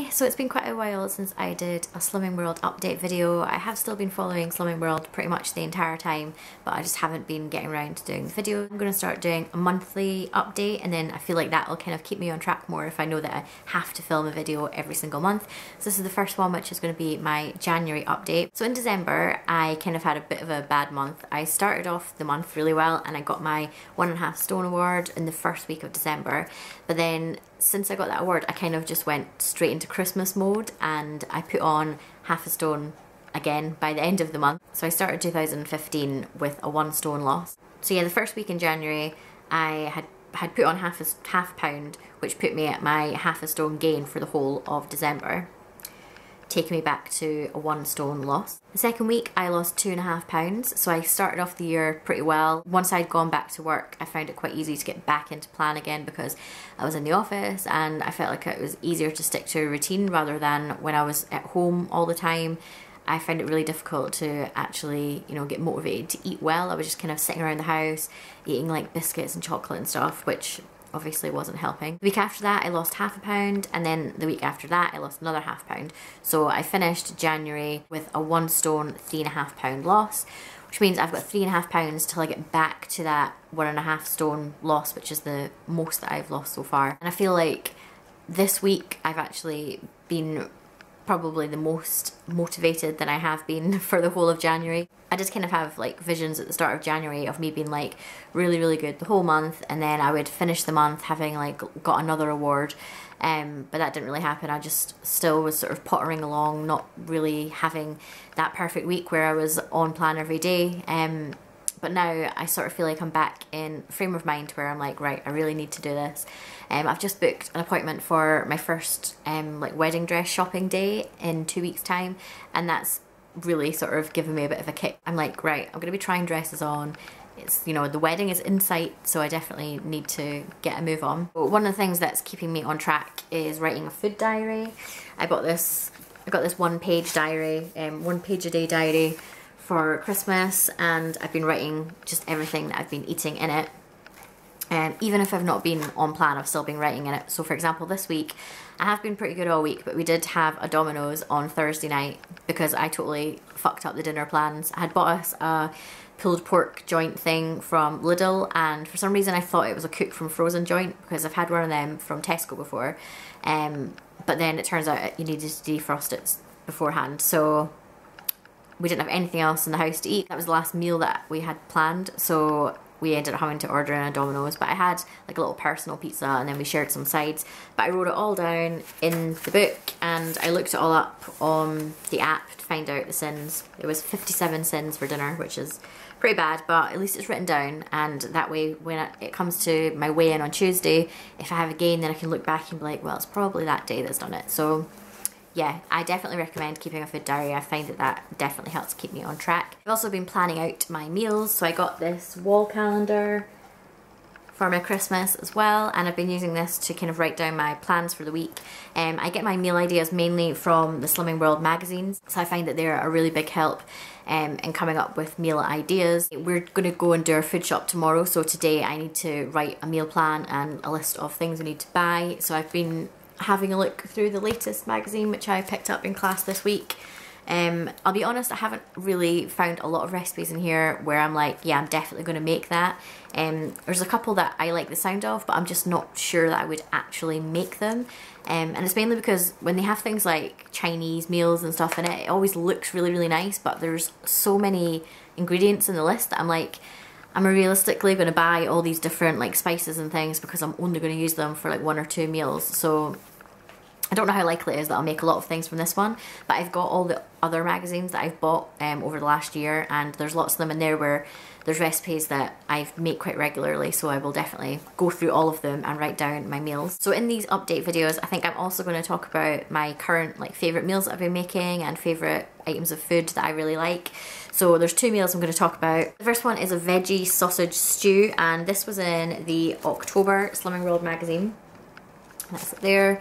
Hi, so it's been quite a while since I did a Slimming World update video. I have still been following Slimming World pretty much the entire time, but I just haven't been getting around to doing the video. I'm going to start doing a monthly update, and then I feel like that'll kind of keep me on track more if I know that I have to film a video every single month. So this is the first one, which is going to be my January update. So in December, I kind of had a bit of a bad month. I started off the month really well and I got my 1.5 stone award in the first week of December, but then since I got that award, I kind of just went straight into Christmas mode and I put on half a stone again by the end of the month. So I started 2015 with a 1 stone loss. So yeah, the first week in January, I had put on half a pound, which put me at my half a stone gain for the whole of December, taking me back to a 1 stone loss. The second week I lost 2.5 pounds, so I started off the year pretty well. Once I'd gone back to work, I found it quite easy to get back into plan again because I was in the office and I felt like it was easier to stick to a routine rather than when I was at home all the time. I found it really difficult to actually, you know, get motivated to eat well. I was just kind of sitting around the house eating like biscuits and chocolate and stuff, which obviously wasn't helping. The week after that I lost half a pound, and then the week after that I lost another half pound. So I finished January with a 1 stone 3.5 pound loss, which means I've got 3.5 pounds till I get back to that 1.5 stone loss, which is the most that I've lost so far. And I feel like this week I've actually been probably the most motivated that I have been for the whole of January. I just kind of have like visions at the start of January of me being like really good the whole month, and then I would finish the month having like got another award, but that didn't really happen. I just still was sort of pottering along, not really having that perfect week where I was on plan every day. But now I sort of feel like I'm back in frame of mind where I'm like, right, I really need to do this. I've just booked an appointment for my first like wedding dress shopping day in 2 weeks time, and that's really sort of given me a bit of a kick. I'm like, right, I'm gonna be trying dresses on. It's, you know, the wedding is in sight, so I definitely need to get a move on. But one of the things that's keeping me on track is writing a food diary. I got this 1-page diary, 1 page a day diary for Christmas, and I've been writing just everything that I've been eating in it. Even if I've not been on plan, I've still been writing in it. So for example, this week, I have been pretty good all week, but we did have a Domino's on Thursday night because I totally fucked up the dinner plans. I had bought us a pulled pork joint thing from Lidl, and for some reason I thought it was a cooked from frozen joint because I've had one of them from Tesco before. But then it turns out you needed to defrost it beforehand. So we didn't have anything else in the house to eat. That was the last meal that we had planned, so we ended up having to order in a Domino's. But I had like a little personal pizza, and then we shared some sides. But I wrote it all down in the book, and I looked it all up on the app to find out the sins. It was 57 sins for dinner, which is pretty bad, but at least it's written down, and that way when it comes to my weigh-in on Tuesday, if I have a gain, then I can look back and be like, well, it's probably that day that's done it. So yeah, I definitely recommend keeping a food diary. I find that definitely helps keep me on track. I've also been planning out my meals, so I got this wall calendar for my Christmas as well, and I've been using this to kind of write down my plans for the week. I get my meal ideas mainly from the Slimming World magazines, so I find that they're a really big help in coming up with meal ideas. We're going to go and do our food shop tomorrow, so today I need to write a meal plan and a list of things we need to buy. So I've been having a look through the latest magazine, which I picked up in class this week. I'll be honest, I haven't really found a lot of recipes in here where I'm like, yeah, I'm definitely going to make that. There's a couple that I like the sound of, but I'm just not sure that I would actually make them. And it's mainly because when they have things like Chinese meals and stuff in it, it always looks really nice, but there's so many ingredients in the list that I'm like, am I realistically going to buy all these different like spices and things because I'm only going to use them for like 1 or 2 meals? So I don't know how likely it is that I'll make a lot of things from this one, but I've got all the other magazines that I've bought over the last year, and there's lots of them in there where there's recipes that I make quite regularly, so I will definitely go through all of them and write down my meals. So in these update videos, I think I'm also going to talk about my current like favourite meals that I've been making and favourite items of food that I really like. So there's 2 meals I'm going to talk about. The first one is a veggie sausage stew, and this was in the October Slimming World magazine. That's it there.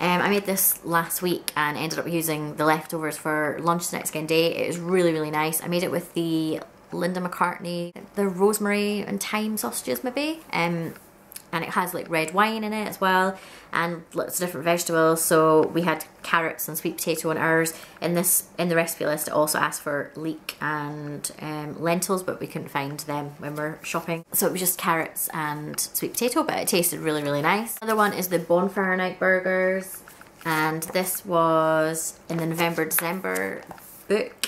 I made this last week and ended up using the leftovers for lunch the next day. It was really nice. I made it with the Linda McCartney, the rosemary and thyme sausages maybe. and it has like red wine in it as well, and lots of different vegetables. So we had carrots and sweet potato in ours. In the recipe list it also asked for leek and lentils, but we couldn't find them when we're shopping, so it was just carrots and sweet potato, but it tasted really, really nice. Another one is the Bonfire Night burgers, and this was in the November-December book.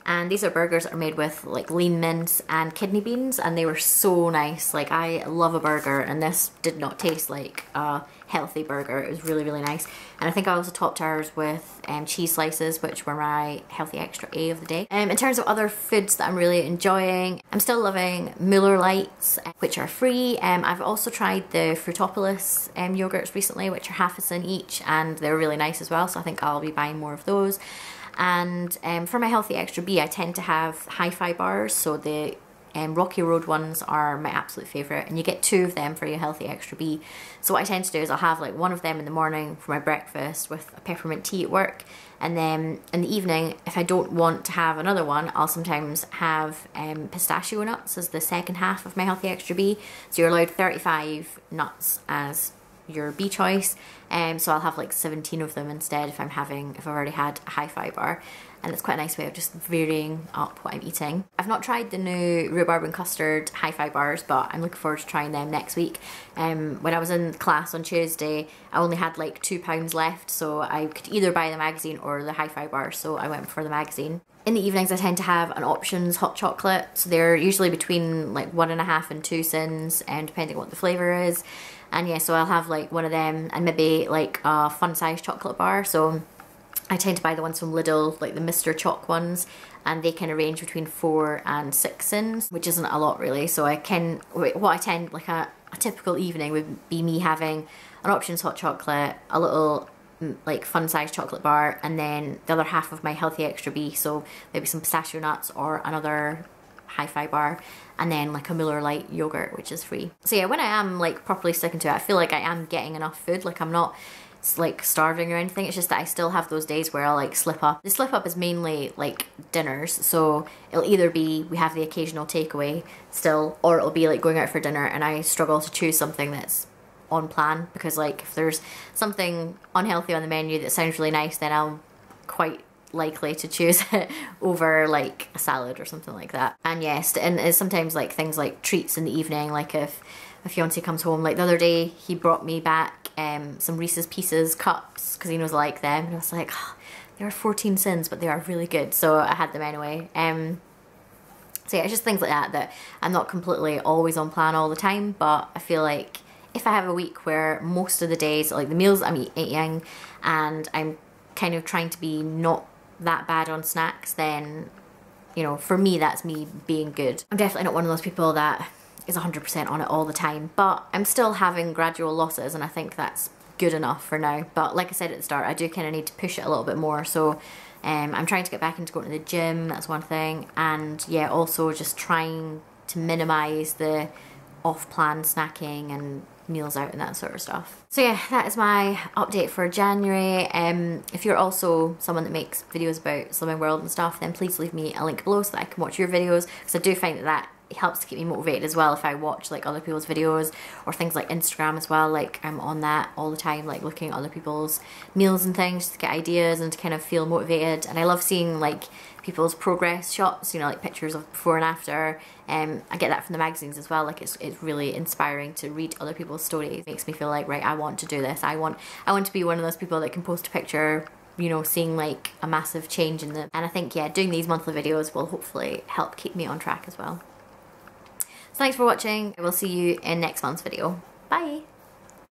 And these are burgers that are made with like lean mince and kidney beans, and they were so nice. Like, I love a burger, and this did not taste like a healthy burger. It was really, really nice. And I think I also topped ours with cheese slices, which were my healthy extra A of the day. In terms of other foods that I'm really enjoying, I'm still loving Mueller Lights, which are free. I've also tried the Fruitopolis yogurts recently, which are half a cent each, and they're really nice as well, so I think I'll be buying more of those. And for my healthy extra B, I tend to have hi-fi bars, so the Rocky Road ones are my absolute favourite, and you get 2 of them for your healthy extra B. So what I tend to do is I'll have like one of them in the morning for my breakfast with a peppermint tea at work, and then in the evening, if I don't want to have another one, I'll sometimes have pistachio nuts as the second half of my healthy extra B. So you're allowed 35 nuts as your B choice, so I'll have like 17 of them instead if I've already had a hi-fi bar, and it's quite a nice way of just varying up what I'm eating. I've not tried the new rhubarb and custard hi-fi bars, but I'm looking forward to trying them next week. When I was in class on Tuesday, I only had like £2 left, so I could either buy the magazine or the hi-fi bar, so I went for the magazine. In the evenings I tend to have an Options hot chocolate, so they're usually between like 1.5 and 2 cents, and depending on what the flavour is. And yeah, so I'll have like one of them and maybe like a fun size chocolate bar. So I tend to buy the ones from Lidl, like the Mr. Choc ones, and they kind of range between 4 and 6 cents, which isn't a lot really. So I can, what I tend, like a typical evening would be me having an Options hot chocolate, a little like fun size chocolate bar, and then the other half of my healthy extra B, so maybe some pistachio nuts or another hi-fi bar, and then like a Mueller Light yogurt, which is free. So yeah, when I am like properly sticking to it, I feel like I am getting enough food. Like, I'm not like starving or anything. It's just that I still have those days where I'll like slip up. The slip up is mainly like dinners, so it'll either be we have the occasional takeaway still, or it'll be like going out for dinner and I struggle to choose something that's on plan, because like if there's something unhealthy on the menu that sounds really nice, then I'm quite likely to choose it over like a salad or something like that. And yes, and sometimes like things like treats in the evening, like if my fiance comes home, like the other day he brought me back some Reese's Pieces cups because he knows I like them, and I was like, oh, they are 14 cents but they are really good, so I had them anyway. So yeah, it's just things like that I'm not completely always on plan all the time, but I feel like if I have a week where most of the days, like the meals I'm eating, and I'm kind of trying to be not that bad on snacks, then, you know, for me that's me being good. I'm definitely not one of those people that is 100% on it all the time, but I'm still having gradual losses, and I think that's good enough for now. But like I said at the start, I do kind of need to push it a little bit more, so I'm trying to get back into going to the gym, that's one thing, and yeah, also just trying to minimise the off-plan snacking and meals out and that sort of stuff. So yeah, that is my update for January. If you're also someone that makes videos about Slimming World and stuff, then please leave me a link below so that I can watch your videos, because I do find that it helps to keep me motivated as well if I watch like other people's videos, or things like Instagram as well. Like, I'm on that all the time, like looking at other people's meals and things just to get ideas and to kind of feel motivated. And I love seeing like people's progress shots, you know, like pictures of before and after. I get that from the magazines as well. Like, it's really inspiring to read other people's stories. It makes me feel like, right, I want to do this. I want to be one of those people that can post a picture, you know, seeing like a massive change in them. And I think, yeah, doing these monthly videos will hopefully help keep me on track as well. So thanks for watching. I will see you in next month's video. Bye!